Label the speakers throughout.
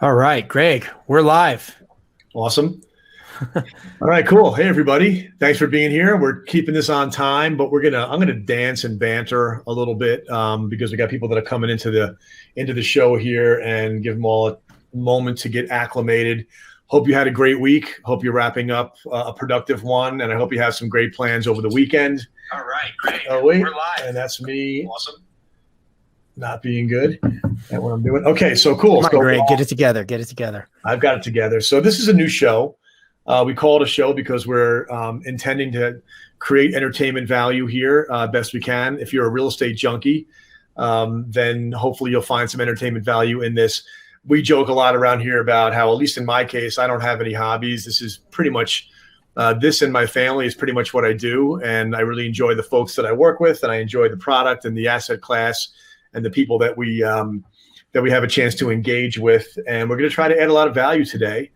Speaker 1: All right, Greg, we're live.
Speaker 2: Awesome. All right, cool. Hey, everybody. Thanks for being here. We're keeping this on time, but I'm gonna dance and banter a little bit because we got people that are coming into the show here and give them all a moment to get acclimated. Hope you had a great week. Hope you're wrapping up a productive one, and I hope you have some great plans over the weekend.
Speaker 1: All right, Greg,
Speaker 2: Oh, wait,
Speaker 1: we're live.
Speaker 2: and that's me.
Speaker 1: Awesome.
Speaker 2: Not being good at what I'm doing. Okay, so cool.
Speaker 1: Come on,
Speaker 2: So
Speaker 1: Greg, get it together. Get it together.
Speaker 2: I've got it together. So this is a new show. We call it a show because we're intending to create entertainment value here best we can. If you're a real estate junkie, then hopefully you'll find some entertainment value in this. We joke a lot around here about how, at least in my case, I don't have any hobbies. This is pretty much this and my family is pretty much what I do. And I really enjoy the folks that I work with, and I enjoy the product and the asset class and the people that we have a chance to engage with. And we're going to try to add a lot of value today.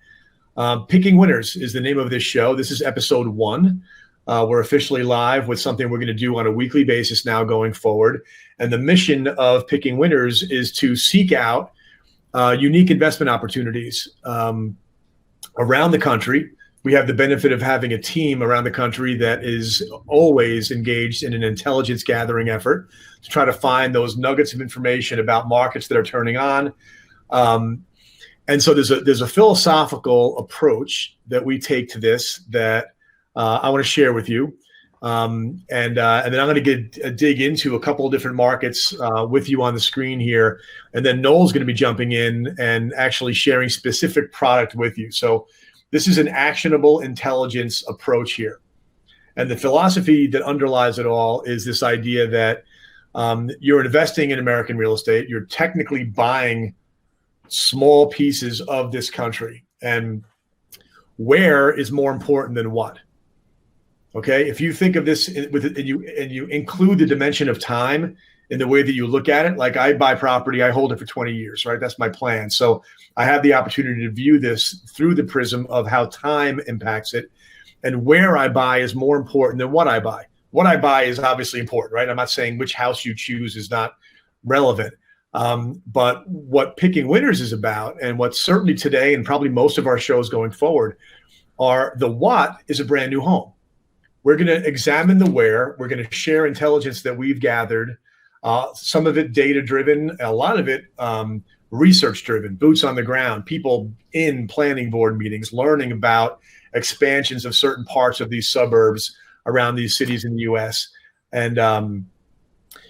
Speaker 2: Picking Winners is the name of this show. This is episode 1. We're officially live with something we're going to do on a weekly basis now going forward. And the mission of Picking Winners is to seek out unique investment opportunities around the country. We have the benefit of having a team around the country that is always engaged in an intelligence gathering effort to try to find those nuggets of information about markets that are turning on. And so there's a philosophical approach that we take to this that I want to share with you. And then I'm going to dig into a couple of different markets with you on the screen here. And then Noel's going to be jumping in and actually sharing specific product with you. So this is an actionable intelligence approach here. And the philosophy that underlies it all is this idea that you're investing in American real estate. You're technically buying small pieces of this country. And where is more important than what? Okay, if you think of this and you include the dimension of time in the way that you look at it, like I buy property, I hold it for 20 years, right? That's my plan. So I have the opportunity to view this through the prism of how time impacts it, and where I buy is more important than what I buy. What I buy is obviously important, right? I'm not saying which house you choose is not relevant. But what Picking Winners is about, and what certainly today and probably most of our shows going forward are, the what is a brand new home. We're going to examine the where. We're going to share intelligence that we've gathered, some of it data-driven, a lot of it research-driven, boots on the ground, people in planning board meetings, learning about expansions of certain parts of these suburbs around these cities in the U.S., and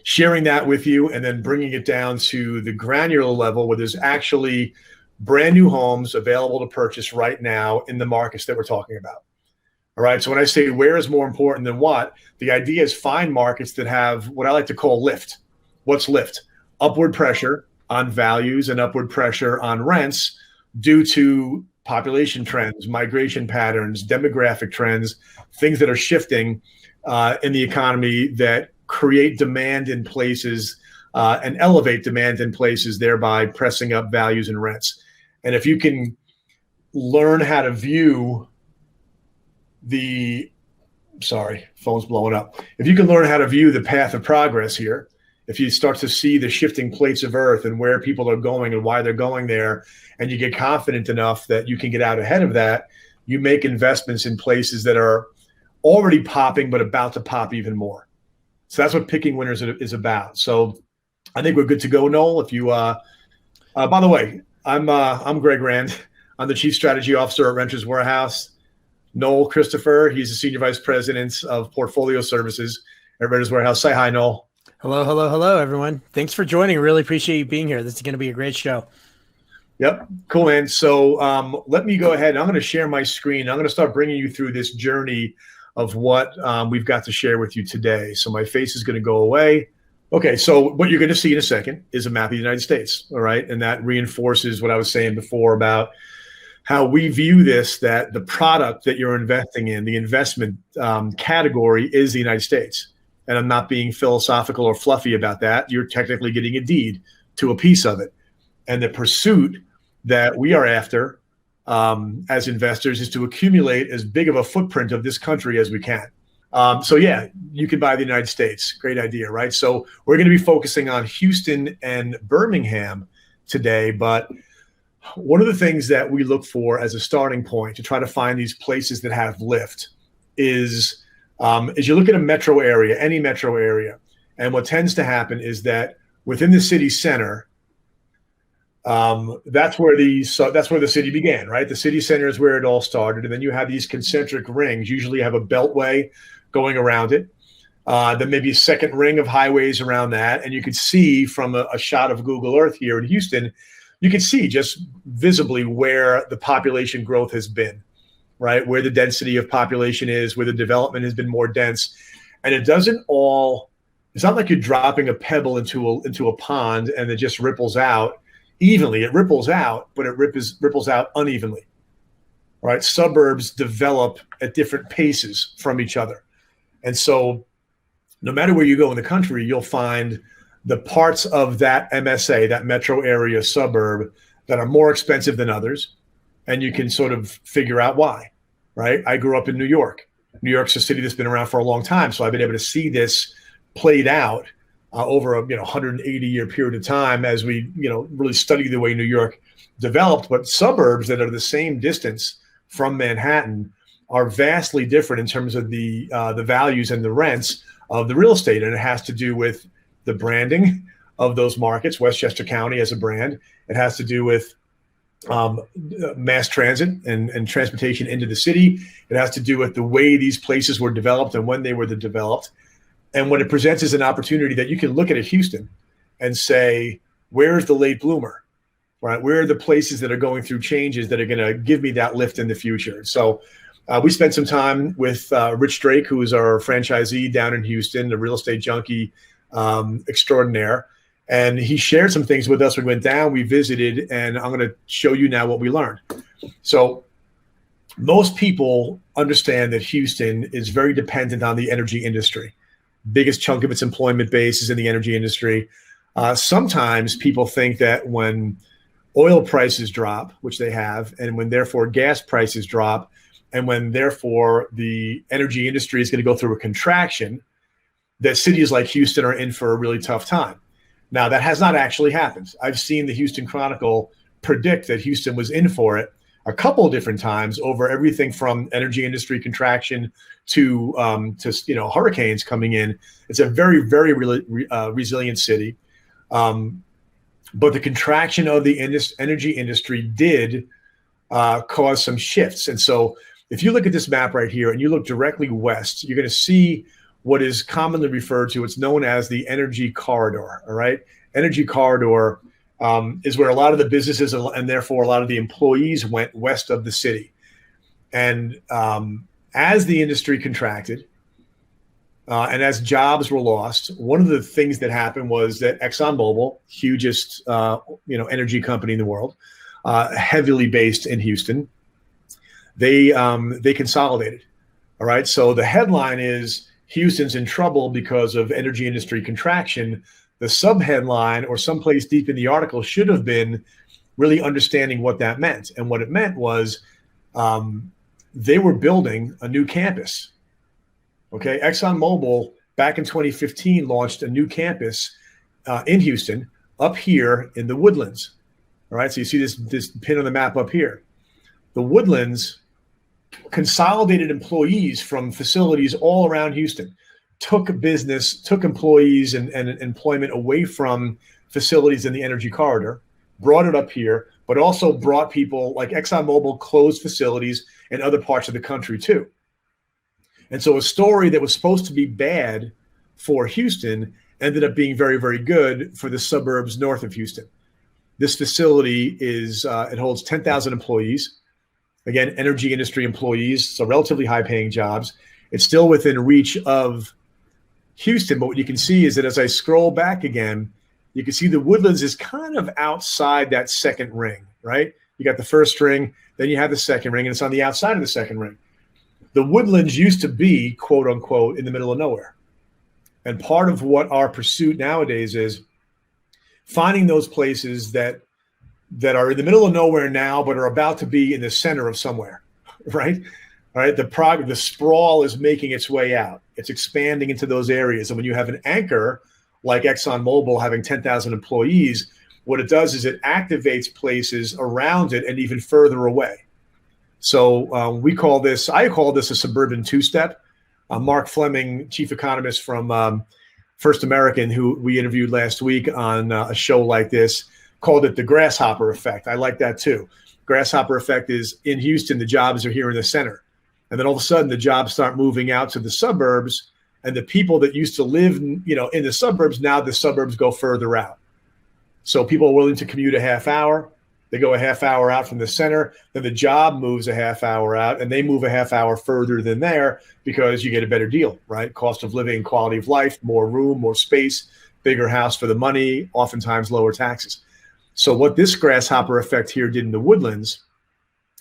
Speaker 2: sharing that with you, and then bringing it down to the granular level where there's actually brand new homes available to purchase right now in the markets that we're talking about. All right. So when I say where is more important than what, the idea is find markets that have what I like to call lift. What's lift? Upward pressure on values and upward pressure on rents due to population trends, migration patterns, demographic trends, things that are shifting in the economy that create demand in places and elevate demand in places, thereby pressing up values and rents. And if you can learn how to view phone's blowing up. If you can learn how to view the path of progress here, if you start to see the shifting plates of earth and where people are going and why they're going there, and you get confident enough that you can get out ahead of that, you make investments in places that are already popping but about to pop even more. So that's what Picking Winners is about. So I think we're good to go, Noel. If you, by the way, I'm Greg Rand. I'm the Chief Strategy Officer at Renters Warehouse. Noel Christopher, he's the Senior Vice President of Portfolio Services at Renters Warehouse. Say hi, Noel.
Speaker 1: Hello, everyone. Thanks for joining. Really appreciate you being here. This is going to be a great show.
Speaker 2: Yep. Cool, man. So let me go ahead. I'm going to share my screen. I'm going to start bringing you through this journey of what we've got to share with you today. So my face is going to go away. Okay, so what you're going to see in a second is a map of the United States, all right? And that reinforces what I was saying before about how we view this, that the product that you're investing in, the investment category, is the United States. And I'm not being philosophical or fluffy about that. You're technically getting a deed to a piece of it. And the pursuit that we are after as investors is to accumulate as big of a footprint of this country as we can. So yeah, you can buy the United States. Great idea, right? So we're going to be focusing on Houston and Birmingham today, but One of the things that we look for as a starting point to try to find these places that have lift is you look at a metro area, any metro area, and what tends to happen is that within the city center, that's where the city began, right? The city center is where it all started, and then you have these concentric rings. Usually, you have a beltway going around it. Then maybe a second ring of highways around that, and you could see from a shot of Google Earth here in Houston, you can see just visibly where the population growth has been, right? Where the density of population is, where the development has been more dense, and it doesn't all. It's not like you're dropping a pebble into a pond and it just ripples out evenly. It ripples out, but it ripples out unevenly, right? Suburbs develop at different paces from each other, and so no matter where you go in the country, you'll find the parts of that MSA, that metro area suburb, that are more expensive than others, and you can sort of figure out why, right? I grew up in New York. New York's a city that's been around for a long time, so I've been able to see this played out over a 180-year period of time as we really study the way New York developed. But suburbs that are the same distance from Manhattan are vastly different in terms of the values and the rents of the real estate, and it has to do with the branding of those markets. Westchester County as a brand. It has to do with mass transit and transportation into the city. It has to do with the way these places were developed and when they were developed. And what it presents is an opportunity that you can look at Houston and say, where's the late bloomer, right? Where are the places that are going through changes that are going to give me that lift in the future? So we spent some time with Rich Drake, who is our franchisee down in Houston, a real estate junkie extraordinaire. And he shared some things with us. We went down, we visited, and I'm going to show you now what we learned. So most people understand that Houston is very dependent on the energy industry. Biggest chunk of its employment base is in the energy industry. Sometimes people think that when oil prices drop, which they have, and when therefore gas prices drop, and when therefore the energy industry is going to go through a contraction, that cities like Houston are in for a really tough time. Now, that has not actually happened. I've seen the Houston Chronicle predict that Houston was in for it a couple of different times over everything from energy industry contraction to hurricanes coming in. It's a very, very resilient city. But the contraction of the energy industry did cause some shifts. And so if you look at this map right here and you look directly west, you're going to see what is commonly referred to, it's known as the energy corridor, all right? Energy corridor is where a lot of the businesses and therefore a lot of the employees went west of the city. And as the industry contracted and as jobs were lost, one of the things that happened was that ExxonMobil, hugest energy company in the world, heavily based in Houston, they consolidated. All right. So the headline is Houston's in trouble because of energy industry contraction. The subheadline or someplace deep in the article should have been really understanding what that meant. And what it meant was they were building a new campus. Okay. ExxonMobil back in 2015 launched a new campus in Houston up here in the Woodlands. All right. So you see this pin on the map up here. The Woodlands consolidated employees from facilities all around Houston, took employees and employment away from facilities in the energy corridor, brought it up here, but also brought people like ExxonMobil closed facilities in other parts of the country too. And so a story that was supposed to be bad for Houston ended up being very, very good for the suburbs north of Houston. This facility it holds 10,000 employees. Again, energy industry employees, so relatively high-paying jobs. It's still within reach of Houston, but what you can see is that as I scroll back again, you can see the Woodlands is kind of outside that second ring, right? You got the first ring, then you have the second ring, and it's on the outside of the second ring. The Woodlands used to be, quote unquote, in the middle of nowhere. And part of what our pursuit nowadays is finding those places that are in the middle of nowhere now, but are about to be in the center of somewhere, right? All right. The sprawl is making its way out. It's expanding into those areas. And when you have an anchor like ExxonMobil having 10,000 employees, What it does is it activates places around it and even further away. So I call this a suburban two-step. Mark Fleming, chief economist from First American, who we interviewed last week on a show like this, called it the grasshopper effect. I like that too. Grasshopper effect is in Houston, the jobs are here in the center. And then all of a sudden the jobs start moving out to the suburbs, and the people that used to live, in the suburbs, now the suburbs go further out. So people are willing to commute a half hour. They go a half hour out from the center, then the job moves a half hour out, and they move a half hour further than there because you get a better deal, right? Cost of living, quality of life, more room, more space, bigger house for the money, oftentimes lower taxes. So what this grasshopper effect here did in the Woodlands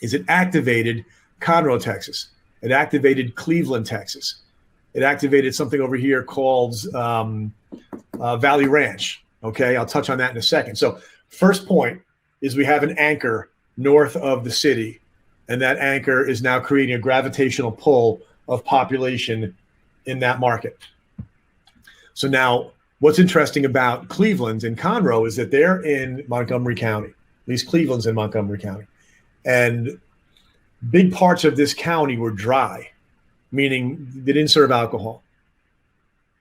Speaker 2: is it activated Conroe, Texas. It activated Cleveland, Texas. It activated something over here called Valley Ranch. Okay, I'll touch on that in a second. So first point is we have an anchor north of the city, and that anchor is now creating a gravitational pull of population in that market. So now what's interesting about Cleveland and Conroe is that they're in Montgomery County, at least Cleveland's in Montgomery County. And big parts of this county were dry, meaning they didn't serve alcohol,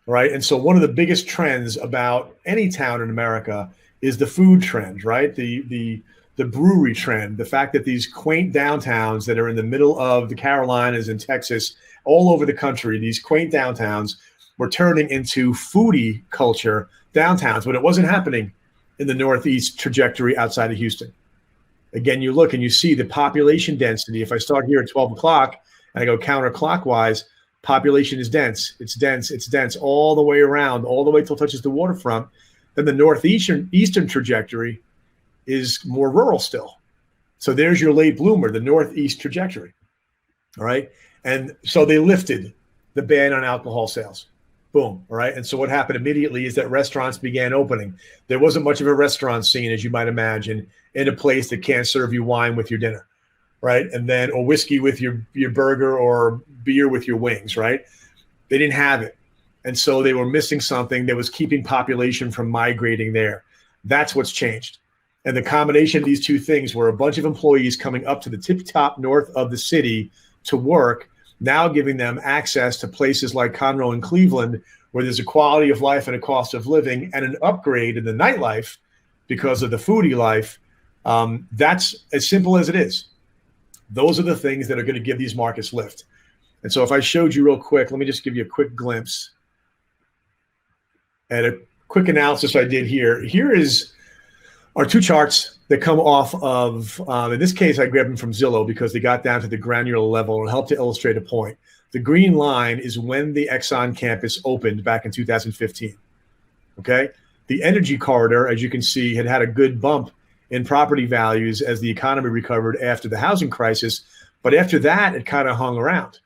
Speaker 2: right? And so one of the biggest trends about any town in America is the food trend, right? The brewery trend, the fact that these quaint downtowns that are in the middle of the Carolinas and Texas, all over the country, these quaint downtowns were turning into foodie culture downtowns, but it wasn't happening in the Northeast trajectory outside of Houston. Again, you look and you see the population density. If I start here at 12 o'clock and I go counterclockwise, population is dense. It's dense all the way around, all the way till it touches the waterfront. Then the northeastern trajectory is more rural still. So there's your late bloomer, the northeast trajectory. All right. And so they lifted the ban on alcohol sales. Boom. All right. And so what happened immediately is that restaurants began opening. There wasn't much of a restaurant scene, as you might imagine, in a place that can't serve you wine with your dinner. Right. And then, or whiskey with your burger, or beer with your wings. Right. They didn't have it. And so they were missing something that was keeping population from migrating there. That's what's changed. And the combination of these two things were a bunch of employees coming up to the tip top north of the city to work, now giving them access to places like Conroe and Cleveland, where there's a quality of life and a cost of living and an upgrade in the nightlife because of the foodie life. That's as simple as it is. Those are the things that are going to give these markets lift. And so if I showed you real quick, let me just give you a quick glimpse at a quick analysis I did here. Here are two charts that come off of, in this case, I grabbed them from Zillow because they got down to the granular level and helped to illustrate a point. The green line is when the Exxon campus opened back in 2015, okay? The energy corridor, as you can see, had a good bump in property values as the economy recovered after the housing crisis, but after that, it kind of hung around,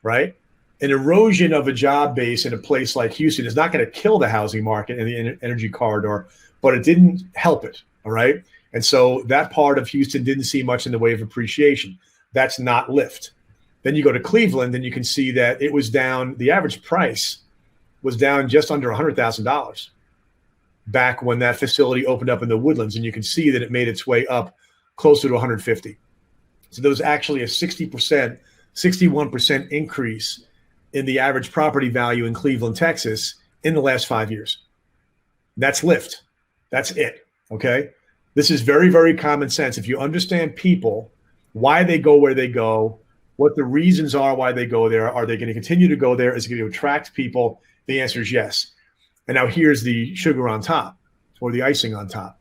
Speaker 2: right? An erosion of a job base in a place like Houston is not going to kill the housing market in the energy corridor, but it didn't help it, all right? And so that part of Houston didn't see much in the way of appreciation. That's not lift. Then you go to Cleveland and you can see that it was down, the average price was down just under $100,000 back when that facility opened up in the Woodlands, and you can see that it made its way up closer to 150. So there was actually a 61% increase in the average property value in Cleveland, Texas in the last 5 years. That's lift. That's it, okay? This is very, very common sense. If you understand people, why they go where they go, what the reasons are why they go there, are they going to continue to go there? Is it going to attract people? The answer is yes. And now here's the sugar on top, or the icing on top.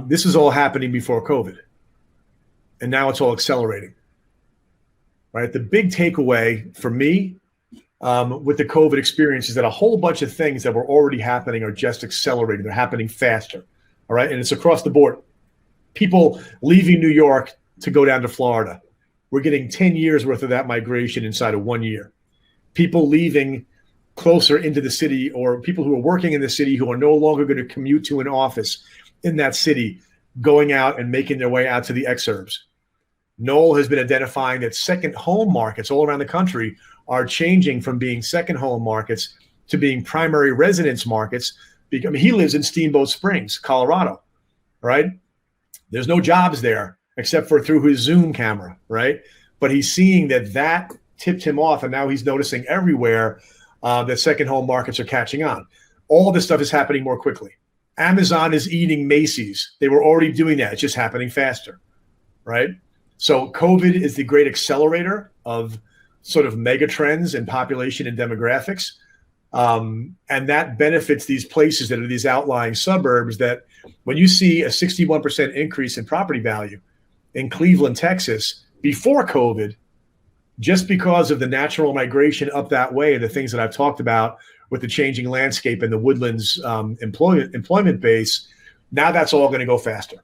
Speaker 2: This is all happening before COVID, and now it's all accelerating, right? The big takeaway for me with the COVID experience is that a whole bunch of things that were already happening are just accelerating. They're happening faster, all right? And it's across the board. People leaving New York to go down to Florida. We're getting 10 years worth of that migration inside of 1 year. People leaving closer into the city, or people who are working in the city who are no longer going to commute to an office in that city, going out and making their way out to the exurbs. Noel has been identifying that second home markets all around the country are changing from being second home markets to being primary residence markets, I mean, he lives in Steamboat Springs, Colorado, right? There's no jobs there except for through his Zoom camera, right? But he's seeing that tipped him off, and now he's noticing everywhere that second home markets are catching on. All this stuff is happening more quickly. Amazon is eating Macy's. They were already doing that. It's just happening faster, right? So COVID is the great accelerator of sort of mega trends in population and demographics. And that benefits these places that are these outlying suburbs that when you see a 61% increase in property value in Cleveland, Texas, before COVID, just because of the natural migration up that way, the things that I've talked about with the changing landscape and the Woodlands employment base, now that's all going to go faster.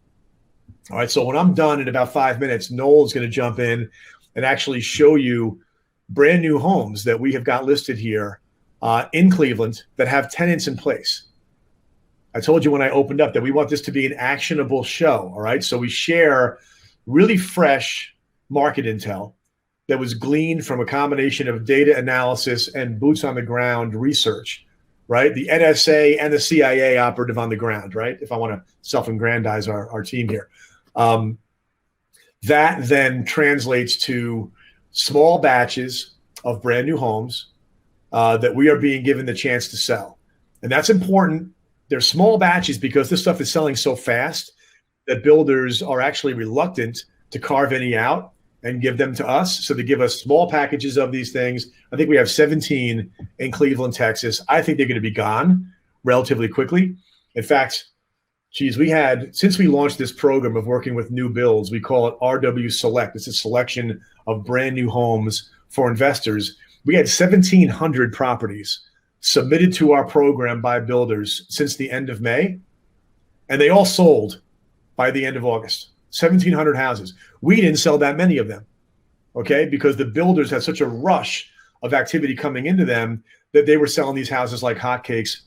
Speaker 2: All right, so when I'm done in about 5 minutes, Noel's going to jump in and actually show you brand new homes that we have got listed here in Cleveland that have tenants in place. I told you when I opened up that we want this to be an actionable show, all right? So we share really fresh market intel that was gleaned from a combination of data analysis and boots on the ground research, right? The NSA and the CIA operative on the ground, right? If I want to self-aggrandize our team here. That then translates to small batches of brand new homes that we are being given the chance to sell. And that's important. They're small batches because this stuff is selling so fast that builders are actually reluctant to carve any out and give them to us. So they give us small packages of these things. I think we have 17 in Cleveland, Texas. I think they're going to be gone relatively quickly. In fact, geez, since we launched this program of working with new builds, we call it RW Select. It's a selection of brand new homes for investors. We had 1,700 properties submitted to our program by builders since the end of May, and they all sold by the end of August. 1,700 houses. We didn't sell that many of them, okay, because the builders had such a rush of activity coming into them that they were selling these houses like hotcakes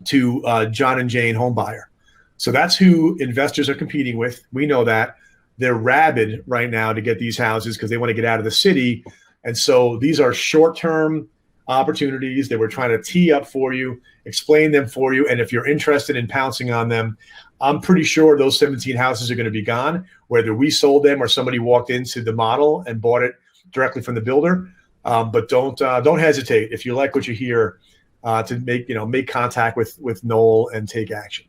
Speaker 2: to John and Jane home buyer. So that's who investors are competing with. We know that. They're rabid right now to get these houses because they want to get out of the city. And so these are short-term opportunities that we're trying to tee up for you, explain them for you. And if you're interested in pouncing on them, I'm pretty sure those 17 houses are going to be gone, whether we sold them or somebody walked into the model and bought it directly from the builder. But don't hesitate if you like what you hear to make contact with Noel and take action.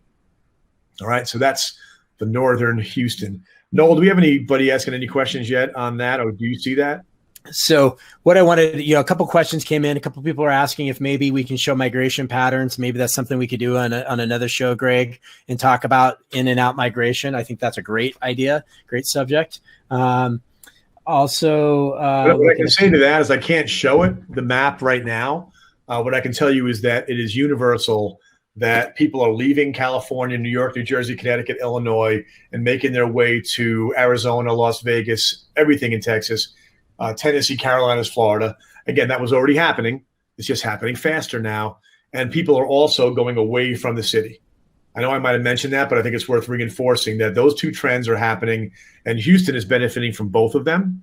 Speaker 2: All right, so that's the Northern Houston. Noel, do we have anybody asking any questions yet on that, or do you see that?
Speaker 1: So what I wanted, a couple questions came in. A couple people are asking if maybe we can show migration patterns. Maybe that's something we could do on another show, Greg, and talk about in and out migration. I think that's a great idea, great subject. Also,
Speaker 2: what I can say to that is I can't show it, the map right now. What I can tell you is that it is universal that people are leaving California, New York, New Jersey, Connecticut, Illinois, and making their way to Arizona, Las Vegas, everything in Texas. Tennessee, Carolinas, Florida. Again, that was already happening. It's just happening faster now. And people are also going away from the city. I know I might have mentioned that, but I think it's worth reinforcing that those two trends are happening, and Houston is benefiting from both of them.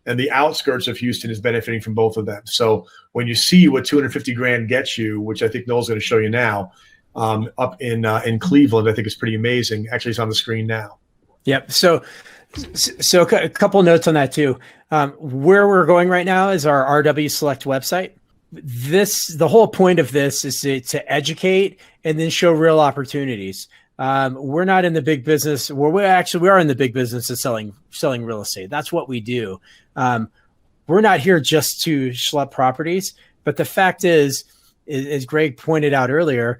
Speaker 2: And the outskirts of Houston is benefiting from both of them. So when you see what 250 grand gets you, which I think Noel's going to show you now, up in Cleveland, I think it's pretty amazing. Actually, it's on the screen now.
Speaker 1: Yep. So a couple notes on that too. Where we're going right now is our RW Select website. The whole point of this is to educate and then show real opportunities. We're not in the big business. We are in the big business of selling real estate. That's what we do. We're not here just to schlep properties. But the fact is, as Greg pointed out earlier,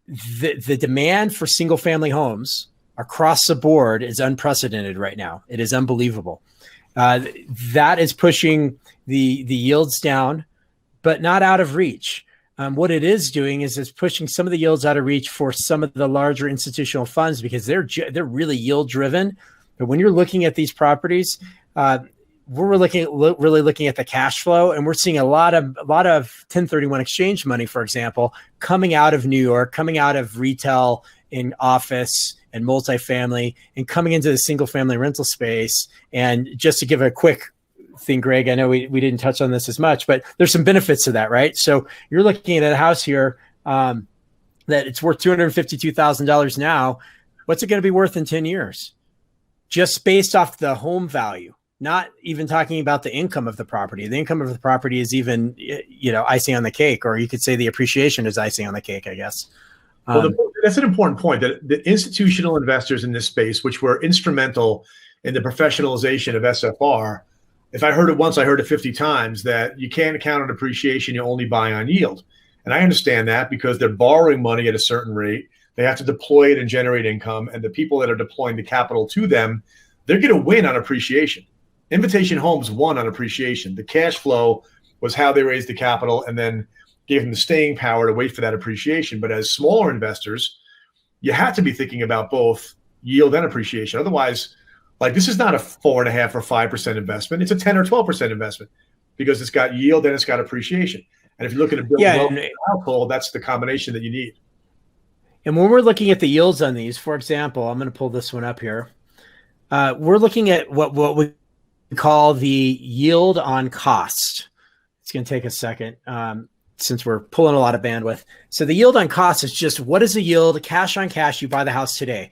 Speaker 1: the demand for single family homes across the board is unprecedented right now. It is unbelievable. That is pushing the yields down, but not out of reach. What it is doing is it's pushing some of the yields out of reach for some of the larger institutional funds because they're really yield driven. But when you're looking at these properties, we're really looking at the cash flow, and we're seeing a lot of 1031 exchange money, for example, coming out of New York, coming out of retail in office and multifamily, and coming into the single family rental space. And just to give a quick thing, Greg, I know we didn't touch on this as much, but there's some benefits to that, right? So you're looking at a house here that it's worth $252,000 now. What's it going to be worth in 10 years? Just based off the home value, not even talking about the income of the property. The income of the property is even, icing on the cake, or you could say the appreciation is icing on the cake, I guess.
Speaker 2: Well, that's an important point, that the institutional investors in this space, which were instrumental in the professionalization of SFR, if I heard it once, I heard it 50 times, that you can't count on appreciation, you only buy on yield. And I understand that because they're borrowing money at a certain rate. They have to deploy it and generate income. And the people that are deploying the capital to them, they're going to win on appreciation. Invitation Homes won on appreciation. The cash flow was how they raised the capital and then gave them the staying power to wait for that appreciation. But as smaller investors, you have to be thinking about both yield and appreciation. Otherwise, like, this is not a 4.5% or 5% investment. It's a 10 or 12% investment because it's got yield and it's got appreciation. And if you're looking to build wealth in a household, that's the combination that you need.
Speaker 1: And when we're looking at the yields on these, for example, I'm going to pull this one up here. We're looking at what we call the yield on cost. It's going to take a second since we're pulling a lot of bandwidth. So the yield on cost is just, what is the yield, cash on cash, you buy the house today.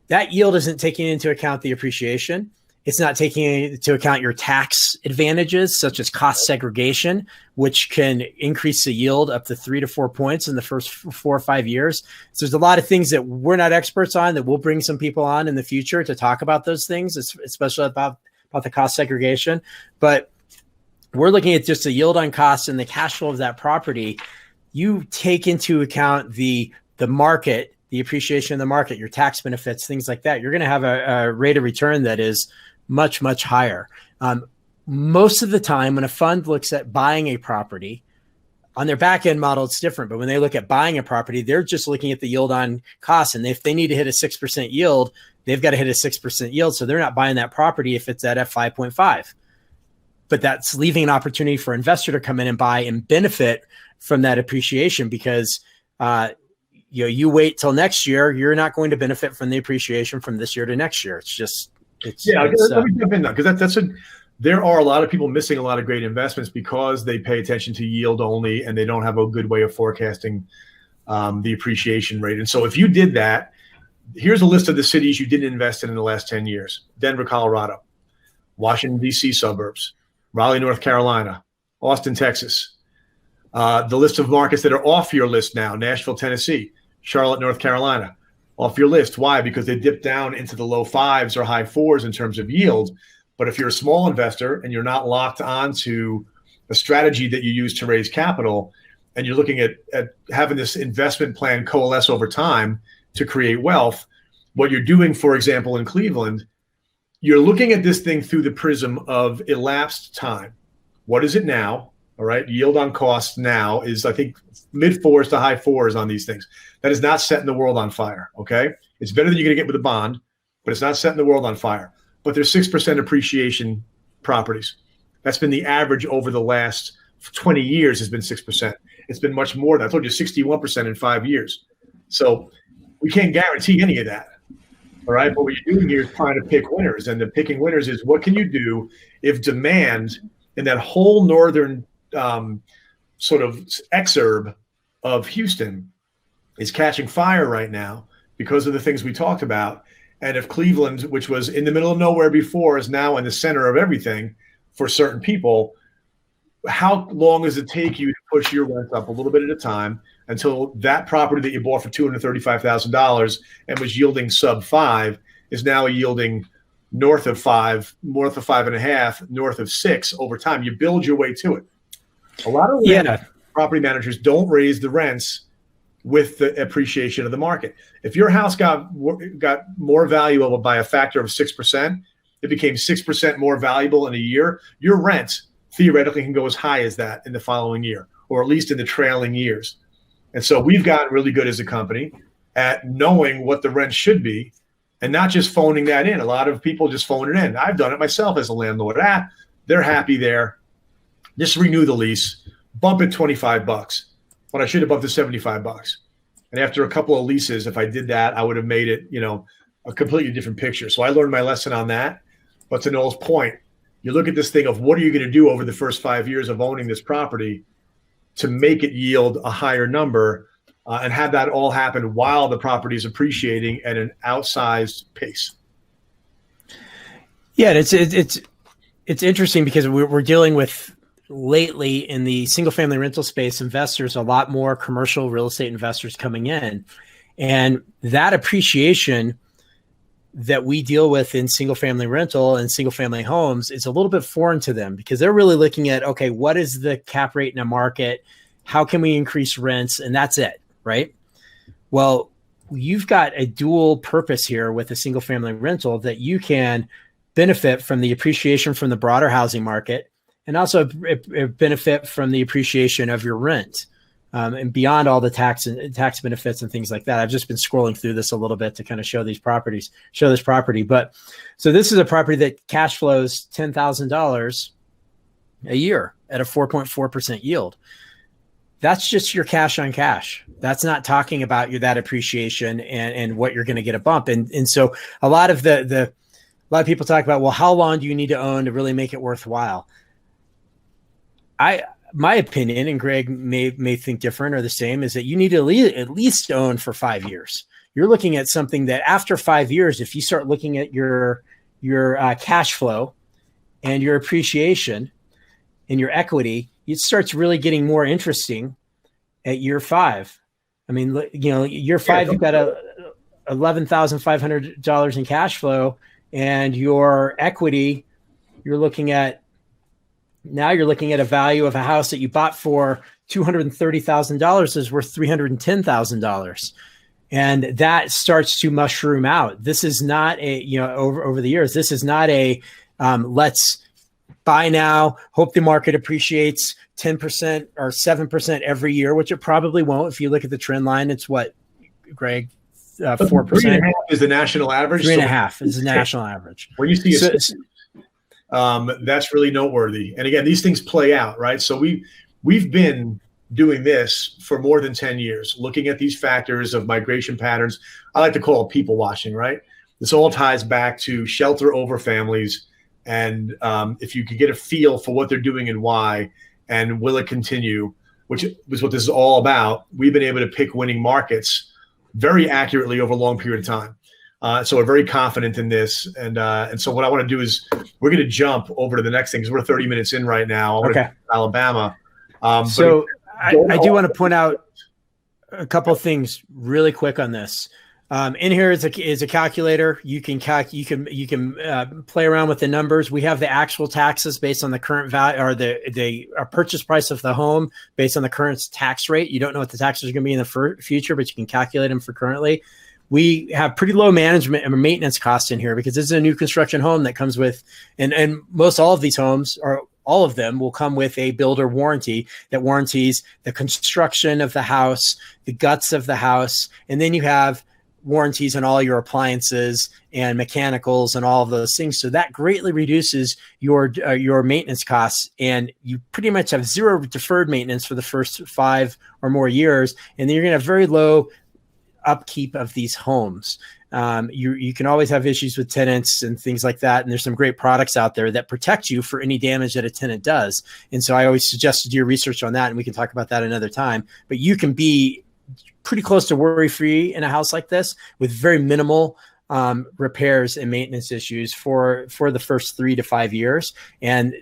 Speaker 1: That yield isn't taking into account the appreciation. It's not taking into account your tax advantages, such as cost segregation, which can increase the yield up to 3 to 4 points in the first 4 or 5 years. So there's a lot of things that we're not experts on that we'll bring some people on in the future to talk about those things, especially about the cost segregation. But we're looking at just the yield on cost and the cash flow of that property. You take into account the market, the appreciation of the market, your tax benefits, things like that. You're going to have a rate of return that is much, much higher. Most of the time when a fund looks at buying a property, on their back end model, it's different. But when they look at buying a property, they're just looking at the yield on cost. And if they need to hit a 6% yield, they've got to hit a 6% yield. So they're not buying that property if it's at F5.5. But that's leaving an opportunity for an investor to come in and buy and benefit from that appreciation because you wait till next year, you're not going to benefit from the appreciation from this year to next year. Let me jump in now, because there are a lot of people missing a lot of great investments because they pay attention to yield only and they don't have a good way of forecasting the appreciation rate. And so if you did that, here's a list of the cities you didn't invest in the last 10 years. Denver, Colorado, Washington, D.C. suburbs, Raleigh, North Carolina, Austin, Texas. The list of markets that are off your list now: Nashville, Tennessee, Charlotte, North Carolina, off your list. Why? Because they dip down into the low 5s or high 4s in terms of yield. But if you're a small investor and you're not locked onto a strategy that you use to raise capital, and you're looking at having this investment plan coalesce over time to create wealth, what you're doing, for example, in Cleveland, you're looking at this thing through the prism of elapsed time. What is it now? All right. Yield on cost now is, I think, mid 4s to high 4s on these things. That is not setting the world on fire. Okay. It's better than you're going to get with a bond, but it's not setting the world on fire. But there's 6% appreciation properties. That's been the average over the last 20 years, has been 6%. It's been much more than I told you, 61% in 5 years. So we can't guarantee any of that. All right. But what you're doing here is trying to pick winners. And the picking winners is, what can you do if demand in that whole northern sort of exurb of Houston is catching fire right now because of the things we talked about. And if Cleveland, which was in the middle of nowhere before, is now in the center of everything for certain people, how long does it take you to push your rent up a little bit at a time until that property that you bought for $235,000 and was yielding sub 5 is now yielding north of 5, north of 5.5, north of 6 over time? You build your way to it. A lot of property managers don't raise the rents with the appreciation of the market. If your house got more valuable by a factor of 6%, it became 6% more valuable in a year, your rent theoretically can go as high as that in the following year, or at least in the trailing years. And so we've gotten really good as a company at knowing what the rent should be and not just phoning that in. A lot of people just phone it in. I've done it myself as a landlord. They're happy there. Just renew the lease, bump it $25 when I should have bumped it $75. And after a couple of leases, if I did that, I would have made it, a completely different picture. So I learned my lesson on that. But to Noel's point, you look at this thing of what are you going to do over the first 5 years of owning this property to make it yield a higher number.
Speaker 2: and have that all happen while the property is appreciating at an outsized pace.
Speaker 1: Yeah, it's interesting because we're dealing with lately in the single family rental space investors, a lot more commercial real estate investors coming in, and that appreciation that we deal with in single family rental and single family homes is a little bit foreign to them because they're really looking at, okay, what is the cap rate in a market? How can we increase rents? And that's it, right? Well, you've got a dual purpose here with a single family rental that you can benefit from the appreciation from the broader housing market and also benefit from the appreciation of your rent. And beyond all the tax benefits and things like that. I've just been scrolling through this a little bit to kind of show this property. But so this is a property that cash flows $10,000 a year at a 4.4% yield. That's just your cash on cash. That's not talking about that appreciation and what you're going to get a bump. And so a lot of people talk about, well, how long do you need to own to really make it worthwhile? My opinion, and Greg may think different or the same, is that you need to at least own for 5 years. You're looking at something that after 5 years, if you start looking at your cash flow and your appreciation and your equity, it starts really getting more interesting at year 5. I mean, year 5, you've got $11,500 in cash flow, and your equity, you're looking at a value of a house that you bought for $230,000 is worth $310,000. And that starts to mushroom out. This is not over the years, this is not let's buy now, hope the market appreciates 10% or 7% every year, which it probably won't. If you look at the trend line, it's what, Greg? 4%.
Speaker 2: 3.5 is the national average.
Speaker 1: 3.5 is the national average.
Speaker 2: When you see that's really noteworthy. And again, these things play out, right? So we've been doing this for more than 10 years, looking at these factors of migration patterns. I like to call it people watching, right? This all ties back to shelter over families. And if you could get a feel for what they're doing and why, and will it continue, which is what this is all about, we've been able to pick winning markets very accurately over a long period of time. So we're very confident in this. And so what I want to do is we're going to jump over to the next thing because we're 30 minutes in right now. Okay. Alabama.
Speaker 1: So I do want to point out a couple of things really quick on this. In here is a calculator. You can play around with the numbers. We have the actual taxes based on the current value or the purchase price of the home based on the current tax rate. You don't know what the taxes are going to be in the future, but you can calculate them for currently. We have pretty low management and maintenance costs in here because this is a new construction home that comes with, and most all of these homes, or all of them, will come with a builder warranty that warranties the construction of the house, the guts of the house, and then you have warranties on all your appliances and mechanicals and all of those things. So that greatly reduces your maintenance costs, and you pretty much have zero deferred maintenance for the first 5 or more years, and then you're going to have very low upkeep of these homes. You can always have issues with tenants and things like that. And there's some great products out there that protect you for any damage that a tenant does. And so I always suggest to do your research on that, and we can talk about that another time. But you can be pretty close to worry-free in a house like this with very minimal repairs and maintenance issues for the first 3 to 5 years. And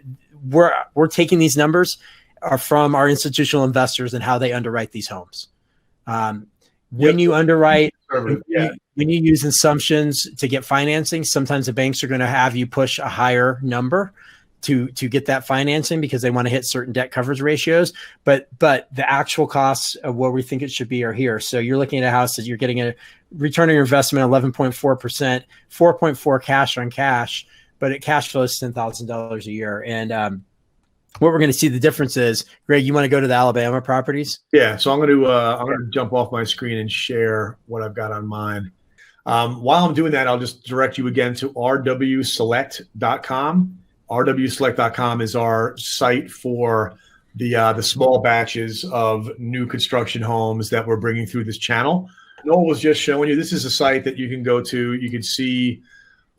Speaker 1: we're taking these numbers from our institutional investors and how they underwrite these homes. When you underwrite, when you use assumptions to get financing, sometimes the banks are going to have you push a higher number to get that financing because they want to hit certain debt coverage ratios. But the actual costs of what we think it should be are here. So you're looking at a house that you're getting a return on your investment 11.4%, 4.4 cash on cash, but it cash flows $10,000 a year. And what we're going to see the difference is, Greg, you want to go to the Alabama properties?
Speaker 2: Yeah. So I'm going to jump off my screen and share what I've got on mine. While I'm doing that, I'll just direct you again to rwselect.com. rwselect.com is our site for the small batches of new construction homes that we're bringing through this channel. Noel was just showing you, this is a site that you can go to. You can see,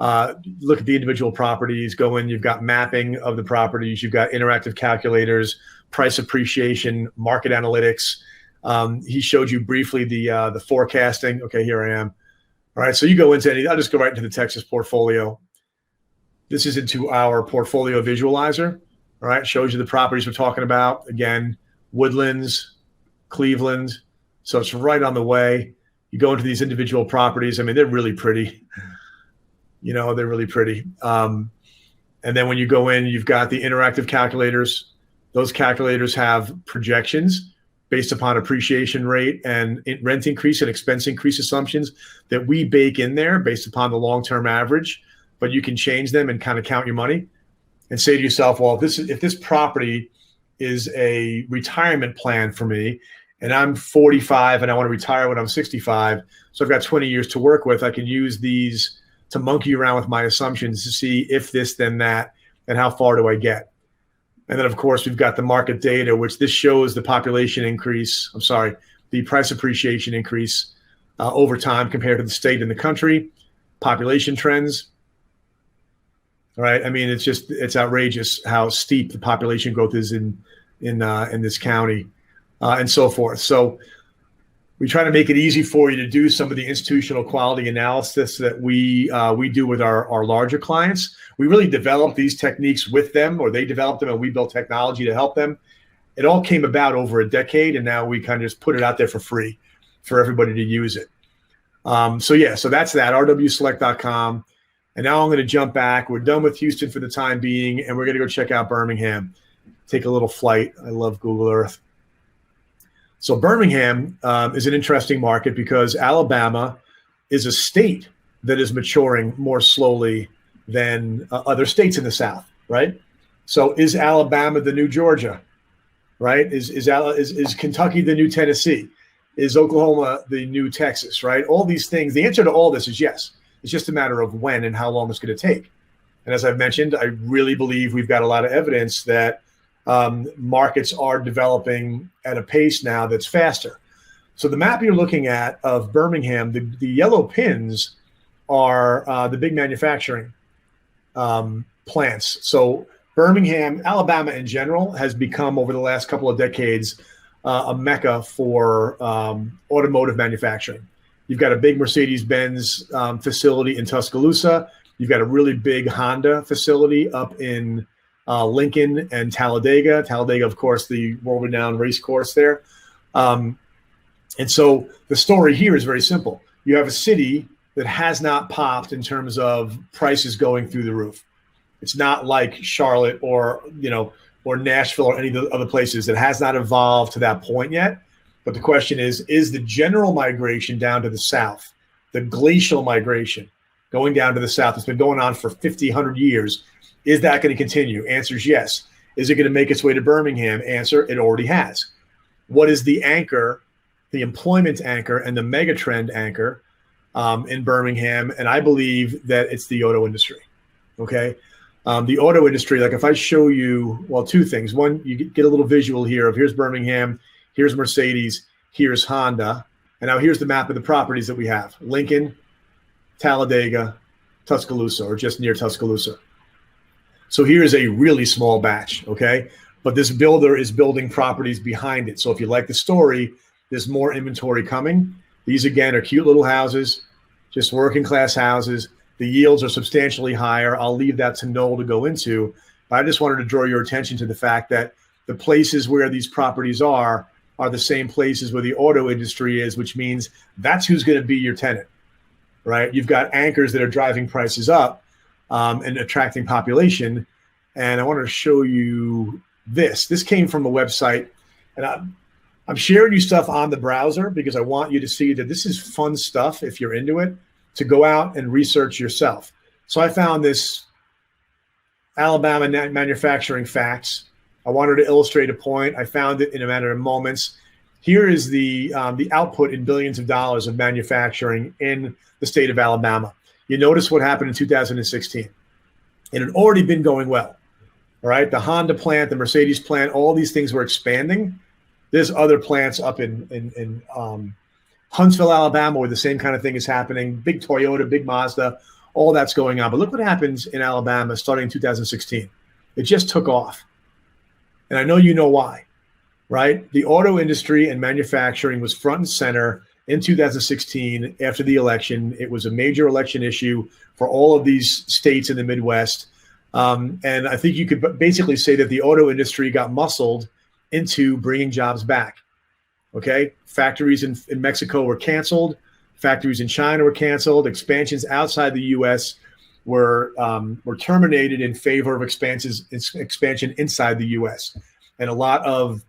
Speaker 2: look at the individual properties, go in, you've got mapping of the properties, you've got interactive calculators, price appreciation, market analytics. He showed you briefly the forecasting. Okay, here I am. All right, so you go into any. I'll just go right into the Texas portfolio. This is into our portfolio visualizer. All right, shows you the properties we're talking about. Again, Woodlands, Cleveland. So it's right on the way. You go into these individual properties. I mean, they're really pretty. They're really pretty. And then when you go in, you've got the interactive calculators. Those calculators have projections based upon appreciation rate and rent increase and expense increase assumptions that we bake in there based upon the long-term average. But you can change them and kind of count your money and say to yourself, well, if this property is a retirement plan for me and I'm 45 and I want to retire when I'm 65, so I've got 20 years to work with, I can use these to monkey around with my assumptions to see if this, then that, and how far do I get. And then, of course, we've got the market data, which this shows the population increase. The price appreciation increase over time compared to the state and the country, population trends. All right. I mean, it's outrageous how steep the population growth is in this county and so forth. So we try to make it easy for you to do some of the institutional quality analysis that we do with our larger clients. We really develop these techniques with them, or they develop them, and we build technology to help them. It all came about over a decade, and now we kind of just put it out there for free for everybody to use it. So that's that, rwselect.com. And now I'm going to jump back. We're done with Houston for the time being, and we're going to go check out Birmingham. Take a little flight. I love Google Earth. So Birmingham is an interesting market because Alabama is a state that is maturing more slowly than other states in the South, right? So is Alabama the new Georgia, right? Is Kentucky the new Tennessee? Is Oklahoma the new Texas, right? All these things. The answer to all this is yes. It's just a matter of when and how long it's going to take. And as I've mentioned, I really believe we've got a lot of evidence that markets are developing at a pace now that's faster. So the map you're looking at of Birmingham, the yellow pins are the big manufacturing plants. So Birmingham, Alabama in general, has become over the last couple of decades a mecca for automotive manufacturing. You've got a big Mercedes-Benz facility in Tuscaloosa. You've got a really big Honda facility up in Lincoln and Talladega. Talladega, of course, the world-renowned race course there. And so the story here is very simple. You have a city that has not popped in terms of prices going through the roof. It's not like Charlotte or Nashville or any of the other places. It has not evolved to that point yet. But the question is the general migration down to the south, the glacial migration going down to the south, it's been going on for 50, 100 years, is that going to continue? Answer is yes. Is it going to make its way to Birmingham? Answer, it already has. What is the anchor, the employment anchor and the megatrend anchor in Birmingham? And I believe that it's the auto industry, okay? The auto industry, like if I show you, well, two things. One, you get a little visual here of here's Birmingham, here's Mercedes, here's Honda. And now here's the map of the properties that we have. Lincoln, Talladega, Tuscaloosa, or just near Tuscaloosa. So here's a really small batch, okay? But this builder is building properties behind it. So if you like the story, there's more inventory coming. These, again, are cute little houses, just working class houses. The yields are substantially higher. I'll leave that to Noel to go into. But I just wanted to draw your attention to the fact that the places where these properties are the same places where the auto industry is, which means that's who's going to be your tenant, right? You've got anchors that are driving prices up and attracting population. And I wanted to show you this. This came from a website, and I'm sharing you stuff on the browser because I want you to see that this is fun stuff if you're into it, to go out and research yourself. So I found this Alabama manufacturing facts. I wanted to illustrate a point. I found it in a matter of moments. Here is the output in billions of dollars of manufacturing in the state of Alabama. You notice what happened in 2016. It had already been going well. All right, the Honda plant, the Mercedes plant, all these things were expanding. There's other plants up in Huntsville, Alabama, where the same kind of thing is happening. Big Toyota, big Mazda, all that's going on. But look what happens in Alabama starting in 2016. It just took off. And I know you know why. right? The auto industry and manufacturing was front and center in 2016 after the election. It was a major election issue for all of these states in the Midwest. And I think you could basically say that the auto industry got muscled into bringing jobs back. Okay. Factories in Mexico were canceled. Factories in China were canceled. Expansions outside the U.S. were terminated in favor of expansion inside the U.S. And a lot of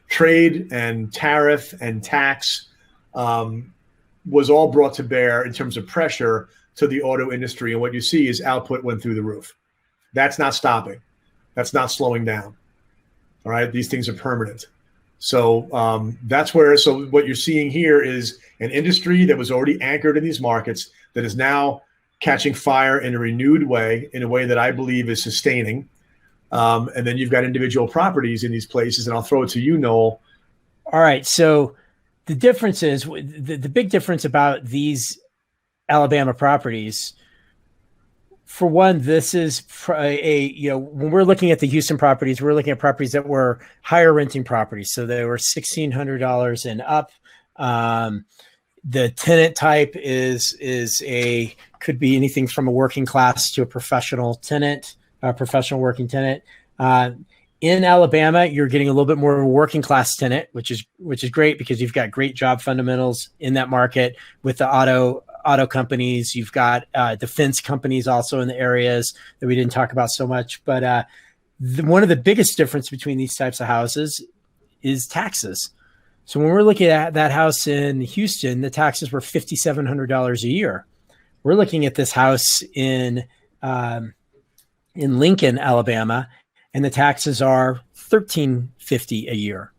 Speaker 2: trade and tariff and tax was all brought to bear in terms of pressure to the auto industry. And what you see is output went through the roof. That's not stopping. That's not slowing down. All right. These things are permanent. So so what you're seeing here is an industry that was already anchored in these markets that is now catching fire in a renewed way, in a way that I believe is sustaining. And then you've got individual properties in these places, and I'll throw it to you, Noel.
Speaker 1: All right. So the difference is the big difference about these Alabama properties. For one, this is when we're looking at the Houston properties, we're looking at properties that were higher renting properties. So they were $1,600 and up. The tenant type could be anything from a working class to a professional tenant, a professional working tenant. In Alabama, you're getting a little bit more of a working class tenant, which is great because you've got great job fundamentals in that market with the auto companies. You've got defense companies also in the areas that we didn't talk about so much. But one of the biggest difference between these types of houses is taxes. So when we're looking at that house in Houston, the taxes were $5,700 a year. We're looking at this house in Lincoln, Alabama, and the taxes are $1,350 a year.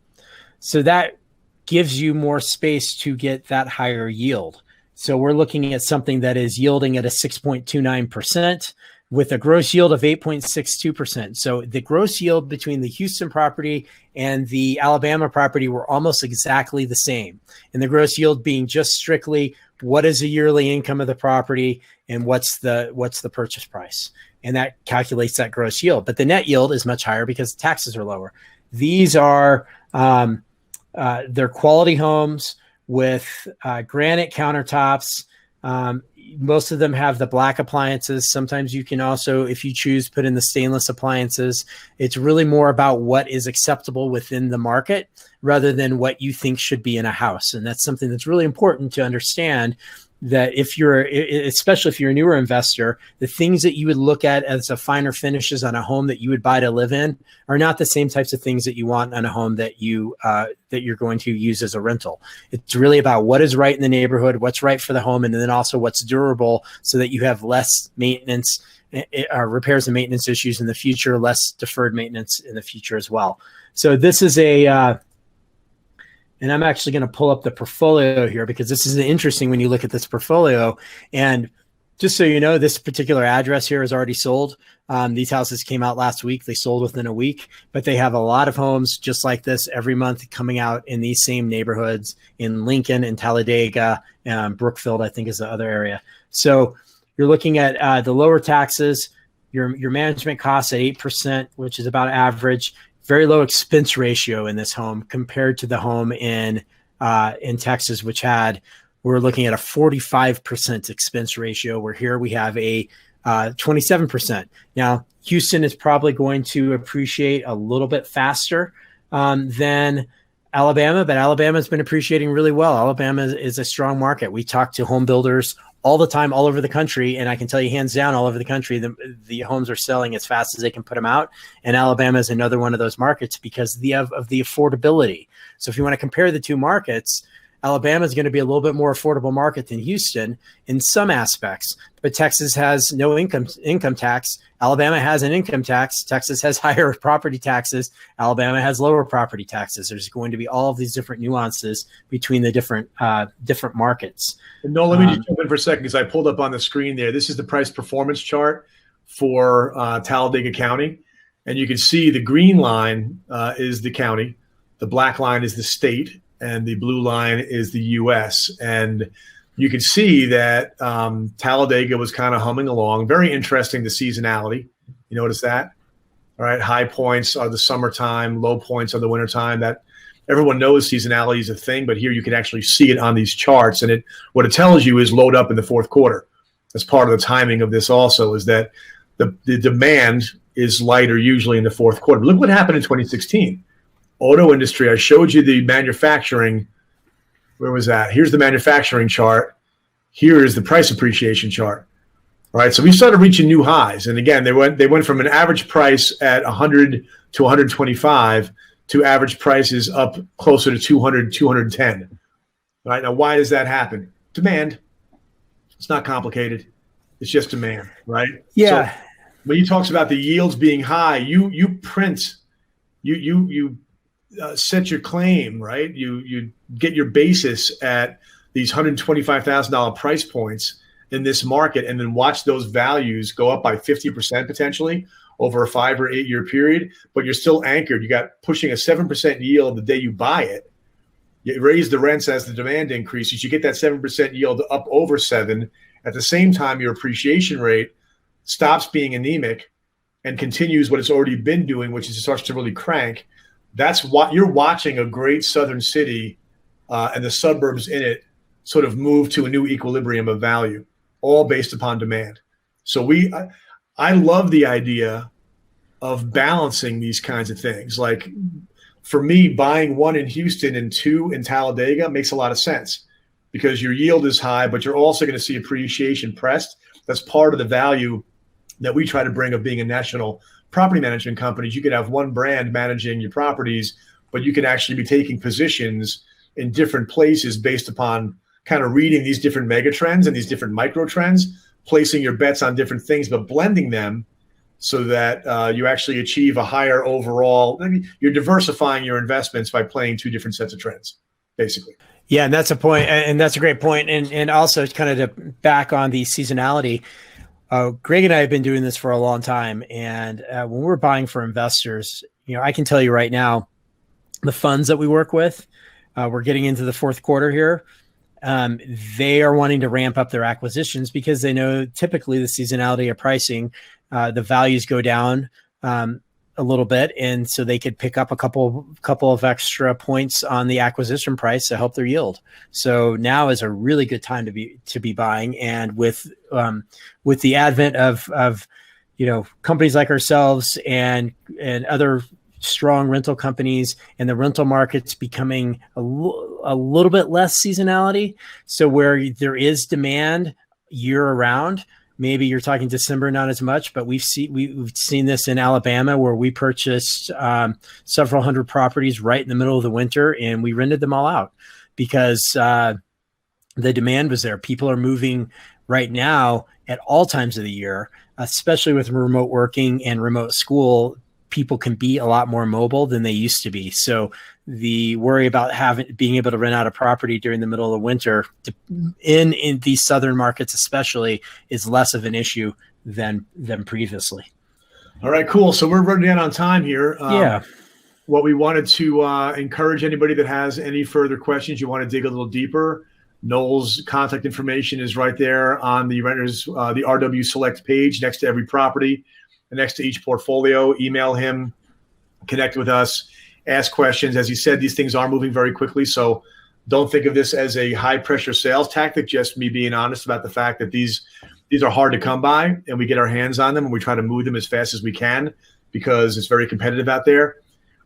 Speaker 1: So that gives you more space to get that higher yield. So we're looking at something that is yielding at a 6.29% with a gross yield of 8.62%. So the gross yield between the Houston property and the Alabama property were almost exactly the same. And the gross yield being just strictly what is the yearly income of the property and what's the purchase price. And that calculates that gross yield. But the net yield is much higher because taxes are lower. These are they're quality homes with granite countertops. Most of them have the black appliances. Sometimes you can also, if you choose, put in the stainless appliances. It's really more about what is acceptable within the market rather than what you think should be in a house. And that's something that's really important to understand, that especially if you're a newer investor, the things that you would look at as a finer finishes on a home that you would buy to live in are not the same types of things that you want on a home that you're going to use as a rental. It's really about what is right in the neighborhood, what's right for the home, and then also what's durable so that you have less maintenance, repairs and maintenance issues in the future, less deferred maintenance in the future as well. So this is and I'm actually going to pull up the portfolio here because this is interesting when you look at this portfolio. And just so you know, this particular address here is already sold. These houses came out last week. They sold within a week, but they have a lot of homes just like this every month coming out in these same neighborhoods in Lincoln and Talladega, Brookfield, I think is the other area. So you're looking at the lower taxes, your management costs at 8%, which is about average. Very low expense ratio in this home compared to the home in Texas, which we're looking at a 45% expense ratio, where here we have a 27%. Now, Houston is probably going to appreciate a little bit faster than Alabama, but Alabama has been appreciating really well. Alabama is a strong market. We talk to home builders all the time, all over the country. And I can tell you hands down, all over the country, the homes are selling as fast as they can put them out. And Alabama is another one of those markets because of the affordability. So if you want to compare the two markets, Alabama is going to be a little bit more affordable market than Houston in some aspects, but Texas has no income tax. Alabama has an income tax. Texas has higher property taxes. Alabama has lower property taxes. There's going to be all of these different nuances between the different markets.
Speaker 2: No, let me just jump in for a second because I pulled up on the screen there. This is the price performance chart for Talladega County. And you can see the green line is the county. The black line is the state. And the blue line is the U.S. And you can see that Talladega was kind of humming along. Very interesting, the seasonality. You notice that? All right. High points are the summertime, low points are the wintertime. That everyone knows seasonality is a thing, but here you can actually see it on these charts. And what it tells you is load up in the fourth quarter. That's part of the timing of this also, is that the demand is lighter usually in the fourth quarter. Look what happened in 2016. Auto industry, I showed you the manufacturing. Where was that? Here's the manufacturing chart. Here is the price appreciation chart. All right, so we started reaching new highs. And again, they went from an average price at 100 to 125 to average prices up closer to 200, 210. All right, now why does that happen? Demand. It's not complicated. It's just demand, right?
Speaker 1: Yeah.
Speaker 2: So when he talks about the yields being high, you print, you set your claim, right? You get your basis at these $125,000 price points in this market, and then watch those values go up by 50% potentially over a 5 or 8 year period, but you're still anchored. You got pushing a 7% yield the day you buy it. You raise the rents as the demand increases. You get that 7% yield up over 7. At the same time, your appreciation rate stops being anemic and continues what it's already been doing, which is it starts to really crank. That's what you're watching, a great southern city and the suburbs in it sort of move to a new equilibrium of value, all based upon demand. So I love the idea of balancing these kinds of things. Like for me, buying 1 in Houston and 2 in Talladega makes a lot of sense because your yield is high, but you're also going to see appreciation pressed. That's part of the value that we try to bring of being a national property management company. You could have one brand managing your properties, but you can actually be taking positions in different places based upon kind of reading these different mega trends and these different micro trends, placing your bets on different things, but blending them so that you actually achieve a higher overall. I mean, you're diversifying your investments by playing 2 different sets of trends, basically.
Speaker 1: Yeah, and that's a point, and that's a great point. And also kind of to back on the seasonality, Greg and I have been doing this for a long time. And when we're buying for investors, I can tell you right now, the funds that we work with, we're getting into the fourth quarter here. They are wanting to ramp up their acquisitions because they know typically the seasonality of pricing, the values go down a little bit, and so they could pick up a couple of extra points on the acquisition price to help their yield. So now is a really good time to be buying, and with the advent of companies like ourselves and other strong rental companies and the rental market's becoming a little bit less seasonality. So where there is demand year around, maybe you're talking December, not as much, but we've seen this in Alabama where we purchased several hundred properties right in the middle of the winter and we rented them all out because the demand was there. People are moving right now at all times of the year, especially with remote working and remote school. People can be a lot more mobile than they used to be. So the worry about being able to rent out a property during the middle of winter in these southern markets especially is less of an issue than previously.
Speaker 2: All right, cool. So we're running down on time here.
Speaker 1: Yeah.
Speaker 2: What we wanted to encourage anybody that has any further questions, you want to dig a little deeper, Noel's contact information is right there on the renters, the RW Select page next to every property. Next to each portfolio. Email him, connect with us, ask questions. As he said, these things are moving very quickly. So don't think of this as a high pressure sales tactic, just me being honest about the fact that these are hard to come by and we get our hands on them and we try to move them as fast as we can because it's very competitive out there.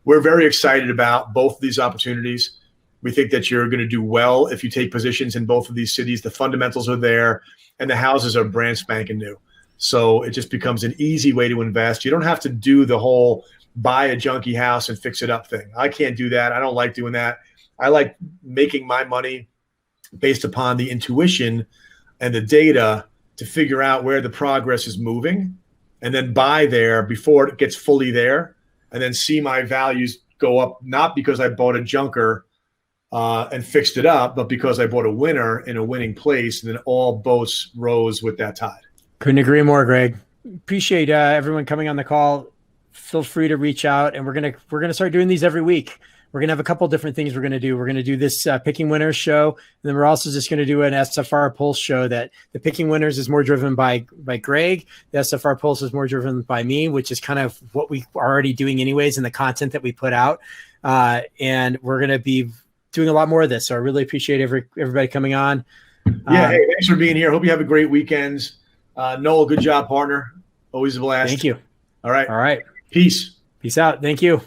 Speaker 2: We're very excited about both of these opportunities. We think that you're going to do well if you take positions in both of these cities. The fundamentals are there and the houses are brand spanking new. So it just becomes an easy way to invest. You don't have to do the whole buy a junky house and fix it up thing. I can't do that. I don't like doing that. I like making my money based upon the intuition and the data to figure out where the progress is moving and then buy there before it gets fully there and then see my values go up, not because I bought a junker and fixed it up, but because I bought a winner in a winning place, and then all boats rose with that tide.
Speaker 1: Couldn't agree more, Greg. Appreciate everyone coming on the call. Feel free to reach out, and we're gonna start doing these every week. we're going to have a couple different things we're going to do. We're going to do this picking winners show. And then we're also just going to do an SFR Pulse show that the picking winners is more driven by Greg. The SFR Pulse is more driven by me, which is kind of what we are already doing anyways in the content that we put out. And we're going to be doing a lot more of this. So I really appreciate everybody coming on.
Speaker 2: Yeah. Hey, thanks for being here. Hope you have a great weekend. Noel, good job, partner. Always a blast.
Speaker 1: Thank you.
Speaker 2: All right.
Speaker 1: All right.
Speaker 2: Peace.
Speaker 1: Peace out. Thank you.